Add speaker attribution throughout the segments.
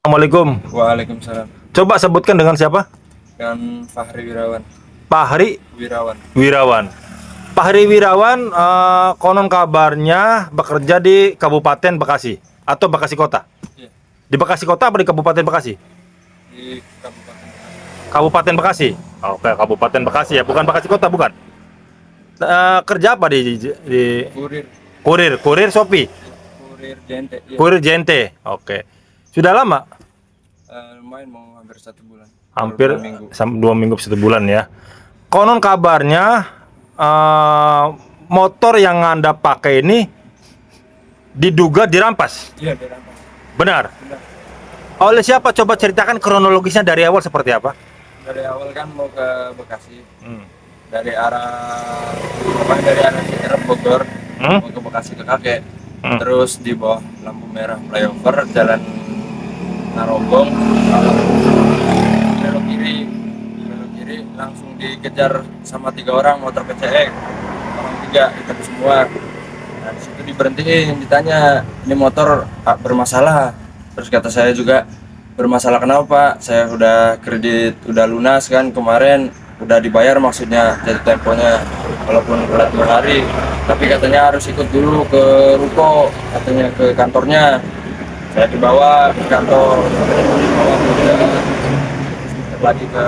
Speaker 1: Assalamualaikum.
Speaker 2: Waalaikumsalam.
Speaker 1: Coba sebutkan dengan siapa?
Speaker 2: Dengan Fahri Wirawan.
Speaker 1: Fahri
Speaker 2: Wirawan.
Speaker 1: Wirawan. Fahri Wirawan konon kabarnya bekerja di Kabupaten Bekasi atau Bekasi Kota.
Speaker 2: Iya,
Speaker 1: Di Bekasi Kota apa di Kabupaten Bekasi?
Speaker 2: di Kabupaten Bekasi.
Speaker 1: Kabupaten Bekasi. Oke, Kabupaten Bekasi ya, bukan Bekasi Kota, bukan. Kerja apa di
Speaker 2: Kurir.
Speaker 1: kurir Shopee,
Speaker 2: Kurir Jente. Iya.
Speaker 1: kurir JNT. Oke. Sudah lama?
Speaker 2: Lumayan mau hampir 1 bulan.
Speaker 1: Hampir
Speaker 2: Baru 2 minggu.
Speaker 1: 2 minggu 1 bulan ya. Konon kabarnya motor yang Anda pakai ini diduga dirampas.
Speaker 2: Iya, dirampas.
Speaker 1: Benar.
Speaker 2: Benar.
Speaker 1: Oleh siapa? Coba ceritakan kronologisnya dari awal seperti apa?
Speaker 2: Dari awal kan mau ke Bekasi. Dari arah Citerep Bogor mau ke Bekasi ke Kakek. Terus di bawah lampu merah flyover jalan Narogong belok kiri langsung dikejar sama 3 orang motor PCX. Orang 3 hitam semua. Nah, di situ diberhentiin, ditanya, "Ini motor bermasalah?" Terus kata saya juga, "Bermasalah kenapa, Pak? Saya udah kredit, udah lunas kan kemarin, udah dibayar maksudnya jatuh temponya, walaupun telat 2 hari. Tapi katanya harus ikut dulu ke ruko, katanya ke kantornya." Saya dibawa ke kantor, dibawa lagi ke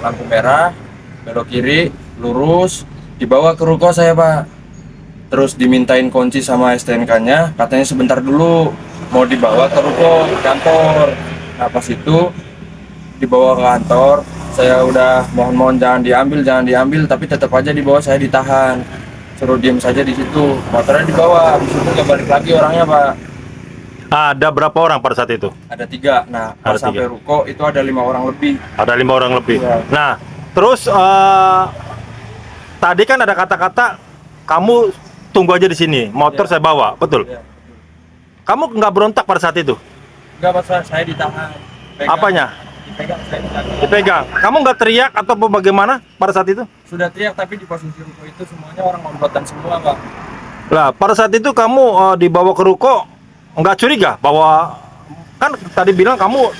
Speaker 2: lampu merah, belok kiri, lurus, dibawa ke ruko saya, Pak. Terus dimintain kunci sama STNK-nya, katanya sebentar dulu, mau dibawa ke ruko, ke kantor. Nah, pas itu dibawa ke kantor, saya udah mohon-mohon jangan diambil, tapi tetap aja dibawa, saya ditahan. Suruh diem saja di situ, motornya dibawa, habis itu nggak balik lagi orangnya, Pak.
Speaker 1: Ada berapa orang pada saat itu?
Speaker 2: Ada 3. Nah, pas
Speaker 1: Ada 3.
Speaker 2: sampai ruko itu ada 5 orang lebih.
Speaker 1: Ada 5 orang lebih.
Speaker 2: Iya.
Speaker 1: Nah, terus tadi kan ada kata-kata kamu tunggu aja di sini, motor
Speaker 2: Iya.
Speaker 1: saya bawa, betul?
Speaker 2: Ya,
Speaker 1: Kamu nggak berontak pada saat itu?
Speaker 2: enggak, Pak, saya ditahan.
Speaker 1: Apanya?
Speaker 2: Dipegang, saya ditahan.
Speaker 1: Dipegang. Kamu nggak teriak atau bagaimana pada saat itu?
Speaker 2: Sudah teriak, tapi di posisi ruko itu semuanya orang komplotan semua, Pak.
Speaker 1: Lah, pada saat itu kamu dibawa ke ruko, nggak curiga bahwa kan tadi bilang kamu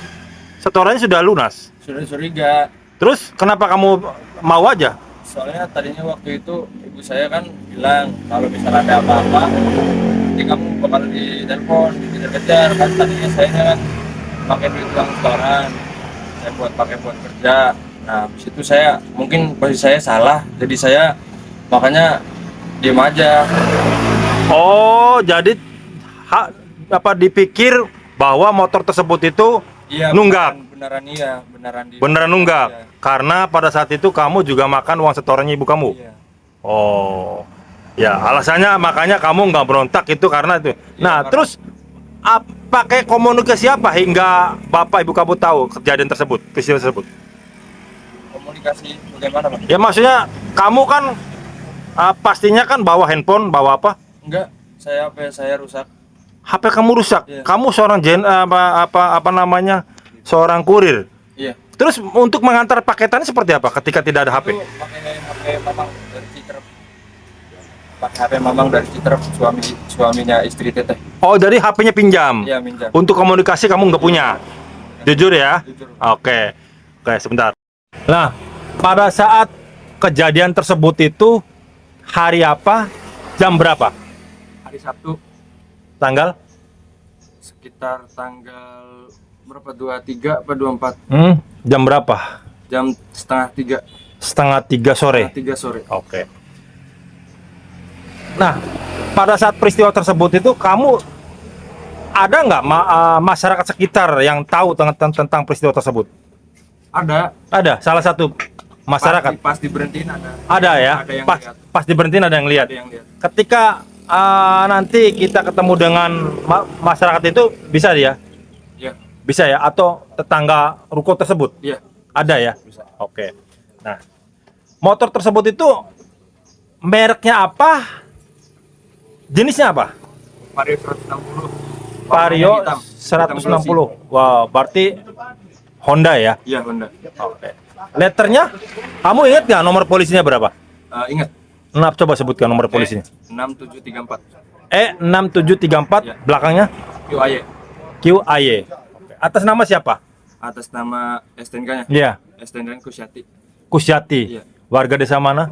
Speaker 1: setorannya sudah lunas.
Speaker 2: Sudah curiga.
Speaker 1: Terus kenapa kamu mau aja?
Speaker 2: Soalnya tadinya waktu itu ibu saya kan bilang kalau misalnya ada apa-apa nanti kamu bakal ditelepon, dikejar-kejar. Kan tadinya saya kan pakai duit uang setoran, saya pakai buat kerja. Nah, habis itu saya mungkin posisi saya salah, jadi saya makanya diem aja.
Speaker 1: Oh, jadi dipikir bahwa motor tersebut itu
Speaker 2: Iya,
Speaker 1: nunggak.
Speaker 2: beneran iya,
Speaker 1: Beneran nunggak.
Speaker 2: Iya.
Speaker 1: Karena pada saat itu kamu juga makan uang setorannya ibu kamu.
Speaker 2: Iya.
Speaker 1: Oh, ya alasannya makanya kamu nggak berontak itu karena itu.
Speaker 2: Iya,
Speaker 1: Nah,
Speaker 2: karena-
Speaker 1: terus pakai komunikasi apa hingga bapak ibu kamu tahu kejadian tersebut, peristiwa tersebut?
Speaker 2: Komunikasi bagaimana, Pak?
Speaker 1: Ya maksudnya kamu kan pastinya kan bawa handphone, bawa apa?
Speaker 2: Enggak, HP saya rusak.
Speaker 1: HP kamu rusak.
Speaker 2: Iya.
Speaker 1: Kamu seorang apa namanya? Seorang kurir.
Speaker 2: Iya.
Speaker 1: Terus untuk mengantar paketannya seperti apa ketika tidak ada HP?
Speaker 2: Itu pakai HP Mamang dari Citerep. Pakai HP Mamang dari Citerep, suaminya istri Teteh.
Speaker 1: Oh, dari HP-nya pinjam.
Speaker 2: Iya, minjam.
Speaker 1: Untuk komunikasi kamu nggak punya. Jujur ya?
Speaker 2: Jujur.
Speaker 1: Oke. Oke, sebentar. Nah, pada saat kejadian tersebut itu hari apa? Jam berapa?
Speaker 2: Hari Sabtu
Speaker 1: Tanggal?
Speaker 2: sekitar tanggal berapa? 23 apa 24?
Speaker 1: Jam berapa?
Speaker 2: Jam setengah 3.
Speaker 1: Setengah 3 sore.
Speaker 2: Setengah 3 sore.
Speaker 1: Oke. Nah, pada saat peristiwa tersebut itu kamu ada nggak masyarakat sekitar yang tahu tentang peristiwa tersebut?
Speaker 2: Ada.
Speaker 1: Ada, salah satu masyarakat.
Speaker 2: Pas diberhentiin ada.
Speaker 1: Ada ya.
Speaker 2: Ada yang
Speaker 1: Pas
Speaker 2: lihat.
Speaker 1: pas diberhentiin ada yang lihat.
Speaker 2: Ada yang lihat.
Speaker 1: Ketika nanti kita ketemu dengan masyarakat itu bisa ya?
Speaker 2: Iya.
Speaker 1: Bisa ya? Atau tetangga ruko tersebut?
Speaker 2: Iya.
Speaker 1: Ada ya?
Speaker 2: Bisa.
Speaker 1: Oke. Nah, motor tersebut itu mereknya apa? Jenisnya apa?
Speaker 2: Vario 160.
Speaker 1: Vario
Speaker 2: Warnanya hitam.
Speaker 1: 160. Wow, berarti Honda ya?
Speaker 2: Iya, Honda.
Speaker 1: Oke. Letternya, kamu ingat nggak nomor polisinya berapa?
Speaker 2: Ingat.
Speaker 1: Nah, coba sebutkan nomor polisinya.
Speaker 2: 6734.
Speaker 1: 6734,
Speaker 2: Ya.
Speaker 1: belakangnya
Speaker 2: QAY.
Speaker 1: QAY. Oke. Atas nama siapa?
Speaker 2: Atas nama STNK-nya.
Speaker 1: Iya.
Speaker 2: STNK Kusyati.
Speaker 1: Kusyati.
Speaker 2: Iya.
Speaker 1: Warga desa mana?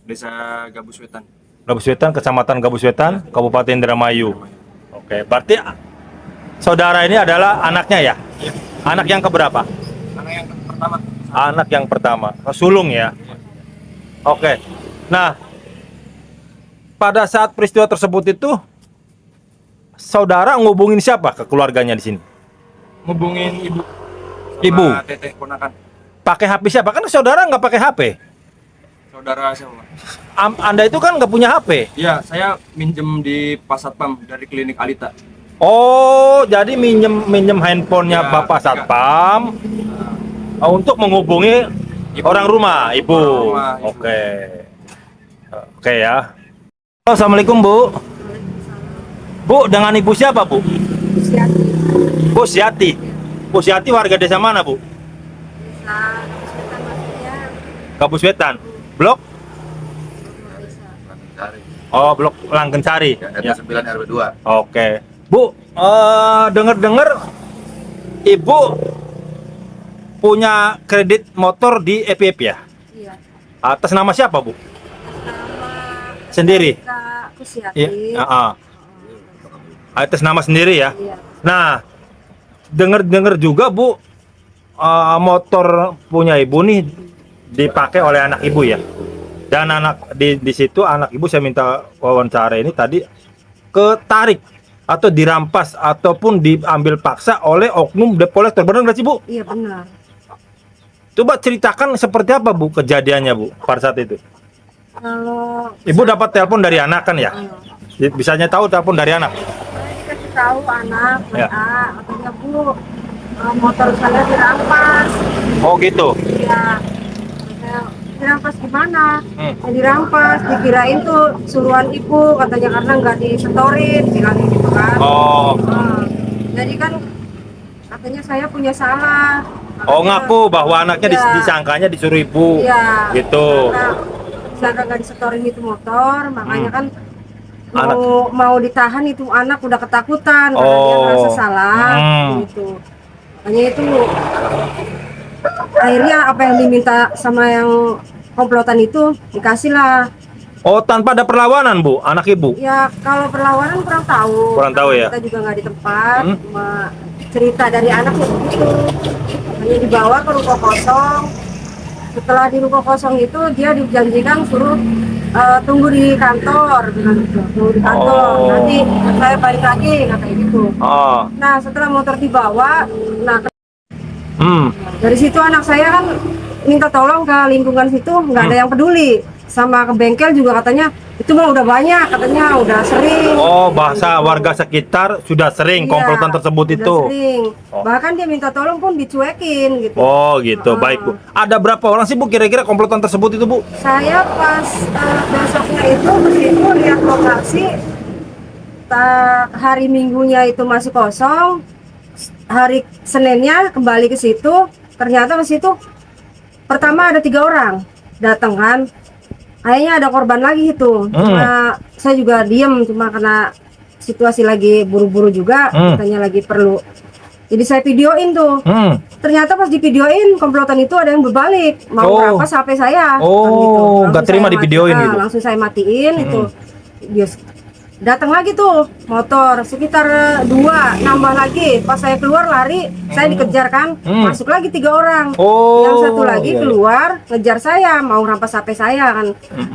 Speaker 2: Desa Gabus Wetan.
Speaker 1: Gabus Wetan, Kecamatan Gabus Wetan, Kabupaten Indramayu. Oke, berarti saudara ini adalah anaknya ya?
Speaker 2: Iya.
Speaker 1: Anak yang keberapa?
Speaker 2: Anak yang pertama.
Speaker 1: Anak yang pertama. Sulung ya? Oke. Nah, pada saat peristiwa tersebut itu, saudara ngubungin siapa ke keluarganya di sini?
Speaker 2: Ngubungin ibu.
Speaker 1: Ibu?
Speaker 2: Sama teteh ponakan.
Speaker 1: Pakai HP siapa? Kan saudara nggak pakai HP.
Speaker 2: Saudara siapa?
Speaker 1: Anda itu kan nggak punya HP.
Speaker 2: Iya, saya minjem di Pasatpam dari klinik Alita.
Speaker 1: Oh, jadi minjem handphonenya
Speaker 2: Ya,
Speaker 1: Bapak
Speaker 2: iya.
Speaker 1: Satpam untuk menghubungi
Speaker 2: Ibu.
Speaker 1: orang rumah, ibu.
Speaker 2: Orang rumah, ibu.
Speaker 1: Oke. Oke ya. Halo, Assalamualaikum, Bu. Bu, dengan Ibu siapa, Bu?
Speaker 3: Siati.
Speaker 1: Bu Siati. Bu Siati warga desa mana, Bu?
Speaker 3: Desa Kesulitan maksudnya
Speaker 1: Gabus Wetan. Blok?
Speaker 3: desa.
Speaker 1: Oh, Blok Langgensari.
Speaker 4: Ya, RT 9 RW 2.
Speaker 1: Oke. Bu, dengar-dengar Ibu punya kredit motor di EPF ya?
Speaker 3: Iya.
Speaker 1: Atas nama siapa, Bu?
Speaker 3: Nama
Speaker 1: Sendiri?
Speaker 3: Kak Kusyati.
Speaker 1: Iya. Atas nama sendiri ya?
Speaker 3: Iya.
Speaker 1: Nah, dengar-dengar juga, Bu, motor punya Ibu nih dipakai oleh anak Ibu ya? Dan anak di situ anak Ibu, saya minta wawancara ini tadi, ketarik atau dirampas ataupun diambil paksa oleh oknum debt collector. Benar nggak sih, Bu?
Speaker 3: Iya benar.
Speaker 1: Coba ceritakan seperti apa, Bu, kejadiannya, Bu, pada saat itu.
Speaker 3: Kalau
Speaker 1: Ibu dapat telepon dari anak kan ya? Bisanya tahu telepon dari anak.
Speaker 3: saya dikasih tahu anak
Speaker 1: Ya.
Speaker 3: WA, katanya Bu, motor saya dirampas.
Speaker 1: Oh gitu.
Speaker 3: Iya. Katanya, dirampas gimana?
Speaker 1: Hmm.
Speaker 3: Ya, dirampas, dikirain tuh suruhan ibu, katanya karena nggak disetorin, bilang gitu kan.
Speaker 1: Oh,
Speaker 3: Jadi kan katanya saya punya salah.
Speaker 1: oh
Speaker 3: Makanya-
Speaker 1: ngaku bahwa anaknya
Speaker 3: Iya.
Speaker 1: disangkanya disuruh Ibu.
Speaker 3: Iya.
Speaker 1: Gitu.
Speaker 3: Karena disangka nggak disetorin itu motor, makanya kan
Speaker 1: Anak.
Speaker 3: mau ditahan itu anak udah ketakutan karena dia
Speaker 1: Oh.
Speaker 3: merasa salah, gitu. Makanya itu akhirnya apa yang diminta sama yang komplotan itu dikasih lah.
Speaker 1: Oh, tanpa ada perlawanan, Bu, anak Ibu.
Speaker 3: Ya kalau perlawanan kurang tahu.
Speaker 1: Kurang tahu ya?
Speaker 3: Kita juga nggak di tempat,
Speaker 1: Hmm.
Speaker 3: cuma cerita dari anaknya begitu. Hanya dibawa ke ruko kosong. Setelah di ruko kosong itu dia dijanjikan suruh tunggu di kantor, bilang gitu. Tunggu di kantor.
Speaker 1: Oh.
Speaker 3: Nanti saya balik lagi katanya gitu.
Speaker 1: Oh.
Speaker 3: Nah setelah motor dibawa, nah
Speaker 1: Hmm.
Speaker 3: dari situ anak saya kan minta tolong ke lingkungan situ, nggak ada yang peduli. Sama ke bengkel juga katanya itu mah udah banyak, katanya udah sering.
Speaker 1: Oh, bahasa warga sekitar sudah sering
Speaker 3: Iya,
Speaker 1: komplotan tersebut
Speaker 3: udah
Speaker 1: itu.
Speaker 3: sering.
Speaker 1: Oh.
Speaker 3: Bahkan dia minta tolong pun dicuekin gitu.
Speaker 1: Oh, gitu. Baik, Bu. Ada berapa orang sih, Bu, kira-kira komplotan tersebut itu, Bu?
Speaker 3: Saya pas besoknya itu ke situ lihat lokasi, hari Minggunya itu masih kosong, hari Seninnya kembali ke situ, ternyata ke situ pertama ada 3 orang datang kan, kayaknya ada korban lagi itu. Cuma saya juga diem, cuma karena situasi lagi buru-buru juga, katanya lagi perlu. Jadi saya videoin tuh. Ternyata pas di videoin komplotan itu ada yang berbalik, mau
Speaker 1: Oh.
Speaker 3: rampas HP saya.
Speaker 1: Oh,
Speaker 3: kan gitu.
Speaker 1: nggak
Speaker 3: Langsung
Speaker 1: terima
Speaker 3: saya
Speaker 1: di videoin
Speaker 3: mati-
Speaker 1: gitu.
Speaker 3: Langsung saya matiin itu. Dia datang lagi tuh motor sekitar 2 nambah lagi. Pas saya keluar lari, saya dikejar kan, masuk lagi 3 orang.
Speaker 1: Oh,
Speaker 3: Yang satu lagi
Speaker 1: iya, iya.
Speaker 3: keluar ngejar saya, mau rampas HP saya kan.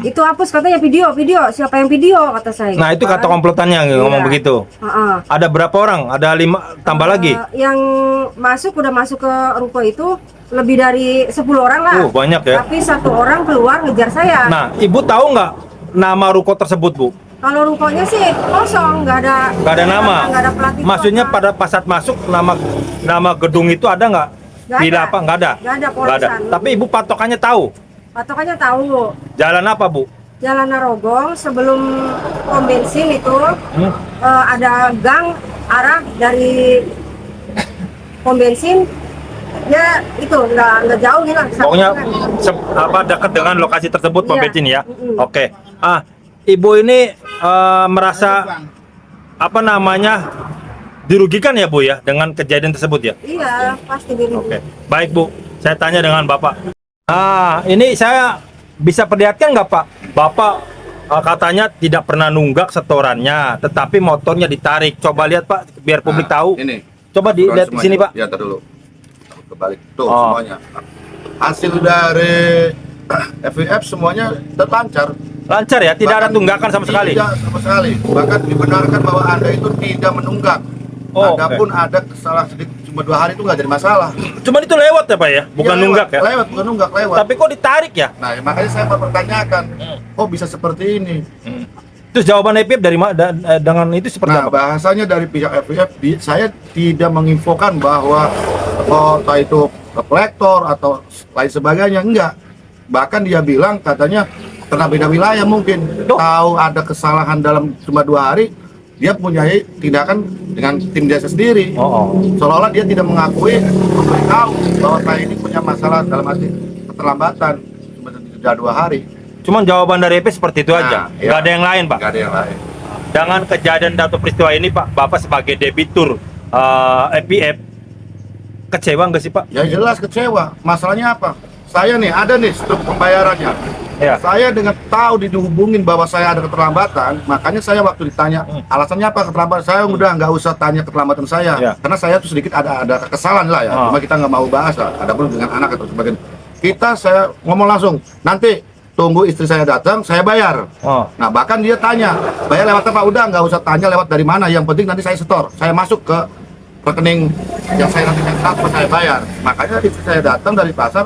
Speaker 3: Itu hapus katanya video, siapa yang video kata saya.
Speaker 1: Nah, itu kata komplotannya ngomong
Speaker 3: Iya.
Speaker 1: begitu.
Speaker 3: Heeh.
Speaker 1: Ada berapa orang? Ada 5 tambah lagi?
Speaker 3: Yang udah masuk ke ruko itu lebih dari 10 orang lah.
Speaker 1: Banyak ya.
Speaker 3: Tapi 1 orang keluar ngejar saya.
Speaker 1: Nah, Ibu tahu nggak nama ruko tersebut, Bu?
Speaker 3: Kalau rukonya sih kosong, nggak ada.
Speaker 1: Nggak ada nama.
Speaker 3: Nggak ada pelat.
Speaker 1: Maksudnya pada pas saat masuk nama gedung itu ada nggak?
Speaker 3: Nggak
Speaker 1: Villa
Speaker 3: ada.
Speaker 1: apa? Nggak ada.
Speaker 3: Nggak ada
Speaker 1: Nggak ada.
Speaker 3: polisan.
Speaker 1: Tapi Ibu patokannya tahu.
Speaker 3: Patokannya tahu.
Speaker 1: Jalan apa, Bu?
Speaker 3: Jalan Narogong sebelum pom bensin itu ada gang arah dari pom bensin. Ya itu nggak jauh gitu.
Speaker 1: Pokoknya dekat dengan lokasi tersebut pom
Speaker 3: Iya.
Speaker 1: bensin ya.
Speaker 3: Mm-mm.
Speaker 1: Oke. Ibu ini merasa apa namanya dirugikan ya Bu ya dengan kejadian tersebut ya?
Speaker 3: Iya, pasti diri.
Speaker 1: Oke, baik Bu. Saya tanya dengan Bapak. Ini saya bisa perlihatkan nggak Pak? Bapak katanya tidak pernah nunggak setorannya, tetapi motornya ditarik. Coba lihat Pak, biar publik tahu.
Speaker 4: Ini.
Speaker 1: Coba dilihat di sini Pak.
Speaker 4: Ya, ntar dulu. Kebalik. Tuh
Speaker 1: Oh.
Speaker 4: semuanya. Hasil dari FVF semuanya terlancar.
Speaker 1: Lancar ya, tidak ada
Speaker 4: Bahkan
Speaker 1: tunggakan sama sekali.
Speaker 4: Tidak sama sekali. Bahkan dibenarkan bahwa Anda itu tidak menunggak.
Speaker 1: Oh,
Speaker 4: Adapun ada kesalahan sedikit cuma 2 hari itu nggak jadi masalah.
Speaker 1: Cuman itu lewat ya Pak ya, bukan
Speaker 4: Iya,
Speaker 1: nunggak ya.
Speaker 4: Lewat, bukan nunggak, lewat.
Speaker 1: Tapi kok ditarik ya?
Speaker 4: Nah, makanya saya mempertanyakan, kok bisa seperti ini?
Speaker 1: Terus jawaban EPF dari dengan itu seperti
Speaker 4: Nah,
Speaker 1: apa?
Speaker 4: bahasanya dari pihak FVF, saya tidak menginfokan bahwa entah itu reflektor atau lain sebagainya, enggak. Bahkan dia bilang katanya karena beda wilayah mungkin tahu ada kesalahan dalam cuma 2 hari, dia punya tindakan dengan tim desa sendiri. Seolah-olah dia tidak mengakui, memberitahu bahwa saya ini punya masalah dalam arti keterlambatan cuma 2 hari.
Speaker 1: Cuman jawaban dari EPF seperti itu
Speaker 4: Nah,
Speaker 1: aja,
Speaker 4: iya.
Speaker 1: nggak ada yang lain Pak.
Speaker 4: Nggak ada yang lain.
Speaker 1: Dengan kejadian atau peristiwa ini Pak, Bapak sebagai debitur EPF kecewa nggak sih Pak?
Speaker 4: Ya jelas kecewa. Masalahnya apa? Saya nih ada nih struktur pembayarannya.
Speaker 1: Ya.
Speaker 4: Saya dengan tahu dihubungin bahwa saya ada keterlambatan, makanya saya waktu ditanya alasannya apa keterlambatan, saya udah nggak usah tanya keterlambatan saya,
Speaker 1: Ya.
Speaker 4: karena saya tuh sedikit ada kesalahan lah ya. Cuma kita nggak mau bahas lah. Adapun dengan anak atau sebagainya, saya ngomong langsung. Nanti tunggu istri saya datang, saya bayar. Nah bahkan dia tanya, bayar lewat apa? Udah nggak usah tanya lewat dari mana. Yang penting nanti saya setor, saya masuk ke rekening yang saya nanti transfer, saya bayar. Makanya istri saya datang dari pasar,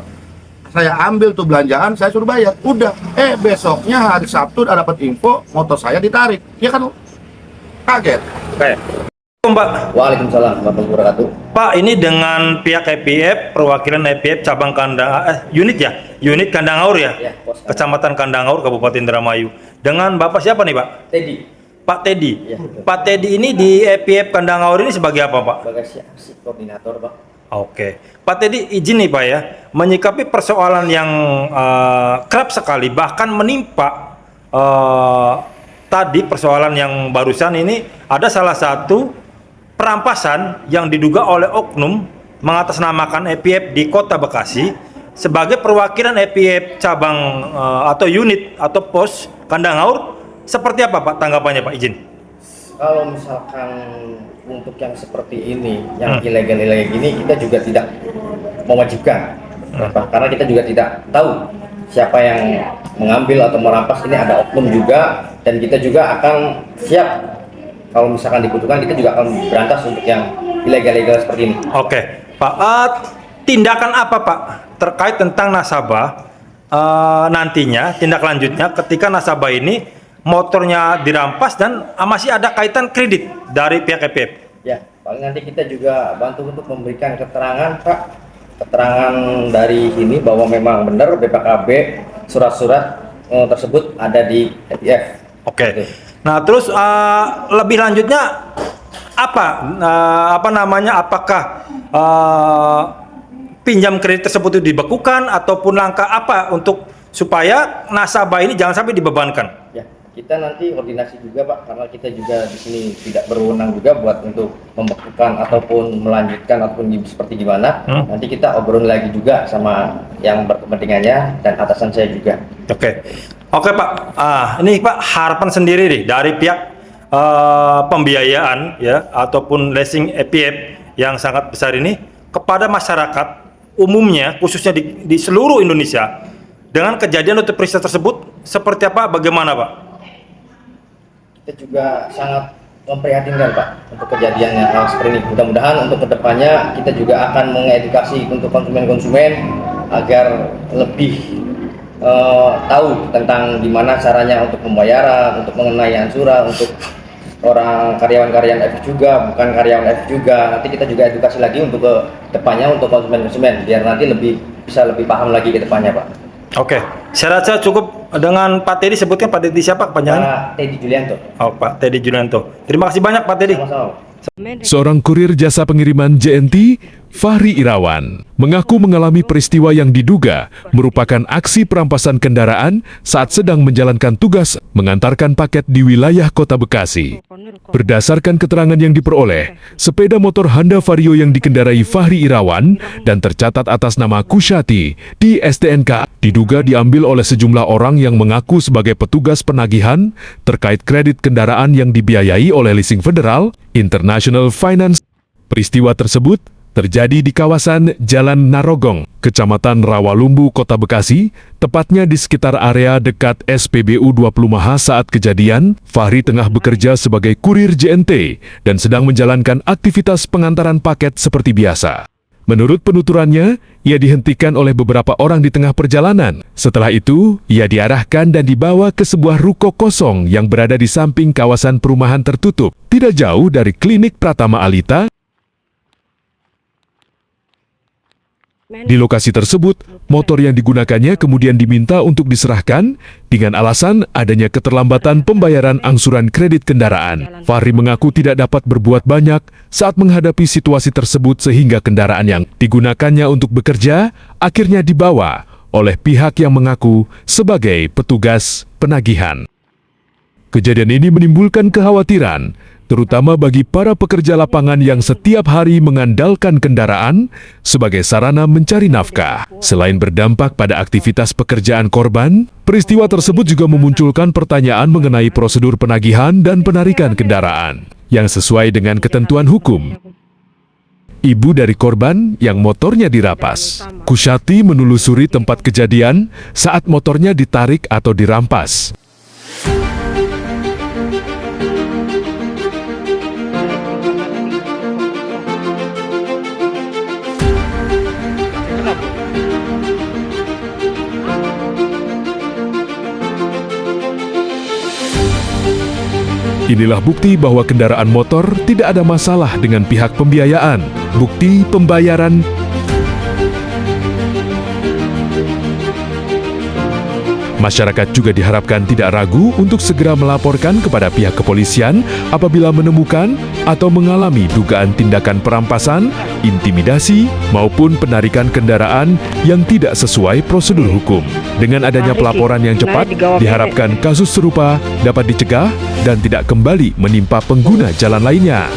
Speaker 4: saya ambil tuh belanjaan, saya suruh bayar. Udah, besoknya hari Sabtu ada dapat info motor saya ditarik. Ya kan kaget.
Speaker 1: Oke. Mbak,
Speaker 5: Waalaikumsalam warahmatullahi wabarakatuh.
Speaker 1: Pak, ini dengan pihak EPF, perwakilan EPF cabang unit ya, unit Kandangaur ya,
Speaker 5: Ya, Pos Kandangaur.
Speaker 1: Kecamatan Kandangaur, Kabupaten Indramayu. Dengan Bapak siapa nih Pak?
Speaker 5: Teddy,
Speaker 1: Pak Teddy.
Speaker 5: Ya, betul.
Speaker 1: Pak Teddy ini di EPF Kandangaur ini sebagai apa Pak?
Speaker 5: sebagai si koordinator, Pak.
Speaker 1: Oke, Pak Teddy izin nih Pak ya, menyikapi persoalan yang kerap sekali bahkan menimpa tadi persoalan yang barusan ini, ada salah satu perampasan yang diduga oleh oknum mengatasnamakan EPF di Kota Bekasi sebagai perwakilan EPF cabang atau unit atau pos Kandangaur. Seperti apa Pak tanggapannya Pak, izin?
Speaker 5: Kalau misalkan untuk yang seperti ini, yang ilegal-ilegal ini, kita juga tidak mewajibkan, Pak. Karena kita juga tidak tahu siapa yang mengambil atau merampas. Ini ada oknum juga, dan kita juga akan siap kalau misalkan dibutuhkan, kita juga akan berantas untuk yang ilegal-ilegal seperti ini.
Speaker 1: Oke, Pak. Tindakan apa Pak terkait tentang nasabah nantinya, tindak lanjutnya ketika nasabah ini motornya dirampas dan masih ada kaitan kredit dari pihak EPF?
Speaker 5: Ya, paling nanti kita juga bantu untuk memberikan keterangan, Pak. Keterangan dari ini bahwa memang benar BPKB surat-surat tersebut ada di EPF.
Speaker 1: Oke. Nah, terus lebih lanjutnya apa namanya? Apakah pinjam kredit tersebut itu dibekukan ataupun langkah apa untuk supaya nasabah ini jangan sampai dibebankan?
Speaker 5: Ya, kita nanti koordinasi juga, Pak, karena kita juga di sini tidak berwenang juga buat untuk membekukan ataupun melanjutkan ataupun seperti gimana. Nanti kita obrolin lagi juga sama yang berkepentingannya dan atasan saya juga.
Speaker 1: Oke Pak. Ini Pak harapan sendiri nih dari pihak pembiayaan ya ataupun leasing EPF yang sangat besar ini kepada masyarakat umumnya, khususnya di seluruh Indonesia, dengan kejadian atau peristiwa tersebut seperti apa, bagaimana Pak?
Speaker 5: Kita juga sangat memprihatinkan, Pak, untuk kejadian yang hal seperti ini. Mudah-mudahan untuk kedepannya kita juga akan mengedukasi untuk konsumen-konsumen agar lebih tahu tentang gimana caranya untuk pembayaran, untuk mengenai ansuran, untuk orang karyawan-karyawan F juga, bukan karyawan F juga. Nanti kita juga edukasi lagi untuk ke depannya untuk konsumen-konsumen biar nanti bisa lebih paham lagi ke depannya, Pak.
Speaker 1: Oke, saya rasa cukup dengan Pak Teddy. Sebutkan Pak Teddy siapa kepanjangannya?
Speaker 5: Pak Teddy Julianto.
Speaker 1: Oh, Pak Teddy Julianto. Terima kasih banyak Pak Teddy.
Speaker 5: Sama-sama.
Speaker 6: Seorang kurir jasa pengiriman JNT, Fahri Irawan, mengaku mengalami peristiwa yang diduga merupakan aksi perampasan kendaraan saat sedang menjalankan tugas mengantarkan paket di wilayah Kota Bekasi. Berdasarkan keterangan yang diperoleh, sepeda motor Honda Vario yang dikendarai Fahri Irawan dan tercatat atas nama Kusyati di STNK diduga diambil oleh sejumlah orang yang mengaku sebagai petugas penagihan terkait kredit kendaraan yang dibiayai oleh leasing federal, International Finance. Peristiwa tersebut terjadi di kawasan Jalan Narogong, Kecamatan Rawalumbu, Kota Bekasi, tepatnya di sekitar area dekat SPBU 20 Maha. Saat kejadian, Fahri tengah bekerja sebagai kurir JNT dan sedang menjalankan aktivitas pengantaran paket seperti biasa. Menurut penuturannya, ia dihentikan oleh beberapa orang di tengah perjalanan. Setelah itu, ia diarahkan dan dibawa ke sebuah ruko kosong yang berada di samping kawasan perumahan tertutup, tidak jauh dari klinik Pratama Alita. Di lokasi tersebut, motor yang digunakannya kemudian diminta untuk diserahkan dengan alasan adanya keterlambatan pembayaran angsuran kredit kendaraan. Fahri mengaku tidak dapat berbuat banyak saat menghadapi situasi tersebut sehingga kendaraan yang digunakannya untuk bekerja akhirnya dibawa oleh pihak yang mengaku sebagai petugas penagihan. Kejadian ini menimbulkan kekhawatiran, terutama bagi para pekerja lapangan yang setiap hari mengandalkan kendaraan sebagai sarana mencari nafkah. Selain berdampak pada aktivitas pekerjaan korban, peristiwa tersebut juga memunculkan pertanyaan mengenai prosedur penagihan dan penarikan kendaraan yang sesuai dengan ketentuan hukum. Ibu dari korban yang motornya dirampas, Kusyati, menelusuri tempat kejadian saat motornya ditarik atau dirampas. Inilah bukti bahwa kendaraan motor tidak ada masalah dengan pihak pembiayaan. Bukti pembayaran masyarakat juga diharapkan tidak ragu untuk segera melaporkan kepada pihak kepolisian apabila menemukan atau mengalami dugaan tindakan perampasan, intimidasi, maupun penarikan kendaraan yang tidak sesuai prosedur hukum. Dengan adanya pelaporan yang cepat, diharapkan kasus serupa dapat dicegah dan tidak kembali menimpa pengguna jalan lainnya.